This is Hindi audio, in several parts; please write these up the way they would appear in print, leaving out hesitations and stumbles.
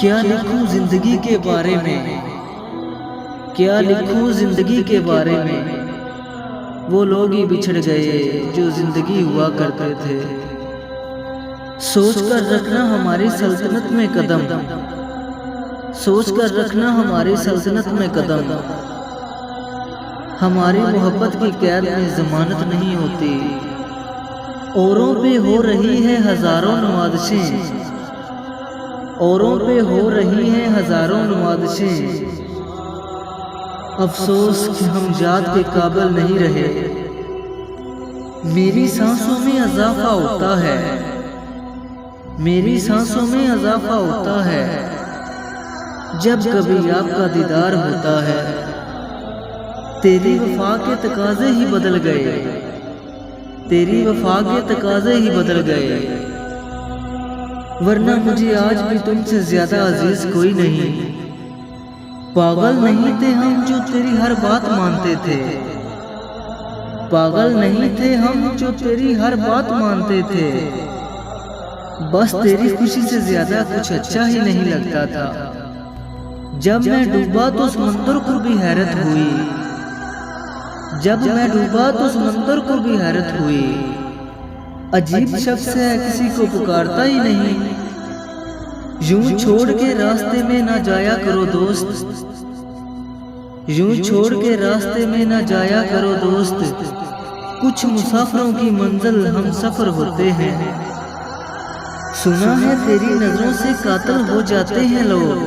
क्या लिखूं जिंदगी के बारे में, क्या लिखूं जिंदगी के बारे में। वो लोग ही बिछड़ गए जो जिंदगी हुआ करते थे। सोच कर रखना हमारी सल्तनत में कदम, सोच कर रखना हमारी सल्तनत में कदम। हमारी मोहब्बत की कैद में जमानत नहीं होती। औरों पे हो रही है हजारों नवाज़िशें, औरों पे हो रही हैं हजारों नवाज़िशें। अफसोस कि हम जात के काबिल नहीं रहे। मेरी सांसों में इजाफा होता है, मेरी सांसों में इजाफा होता है जब कभी आपका दीदार होता है। तेरी वफा के तकाजे ही बदल गए, तेरी वफा के तकाजे ही बदल गए। वरना मुझे आज भी तुमसे ज्यादा अजीज कोई नहीं। पागल नहीं थे हम जो तेरी हर बात मानते थे, पागल नहीं थे हम जो तेरी हर बात मानते थे। बस तेरी खुशी से ज्यादा कुछ अच्छा ही नहीं लगता था। जब मैं डूबा तो समंदर को भी हैरत हुई, जब मैं डूबा तो समंदर को भी हैरत हुई। अजीब शख्स है किसी को पुकारता ही नहीं। यूं छोड़ के रास्ते में ना जाया करो दोस्त, यूं छोड़ के रास्ते में ना जाया करो दोस्त। कुछ मुसाफिरों की मंजिल हम सफर होते हैं। सुना है तेरी नजरों से कातिल हो जाते हैं लोग,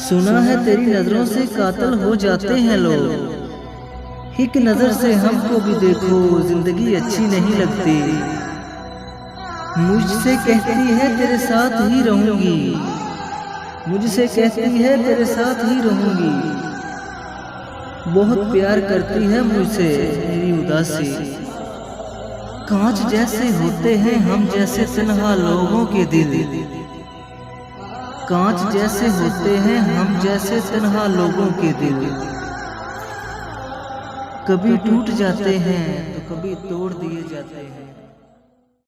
सुना है तेरी नजरों से कातिल हो जाते हैं लोग। एक नजर से हमको भी देखो जिंदगी अच्छी नहीं लगती। मुझसे कहती है तेरे साथ ही रहूंगी, मुझसे कहती है तेरे साथ ही रहूंगी। बहुत प्यार करती है मुझसे मेरी उदासी। कांच जैसे होते हैं हम जैसे तन्हा लोगों के दिल, कांच जैसे होते हैं हम जैसे तन्हा लोगों के दिल। कभी टूट जाते हैं तो कभी तोड़ दिए जाते हैं।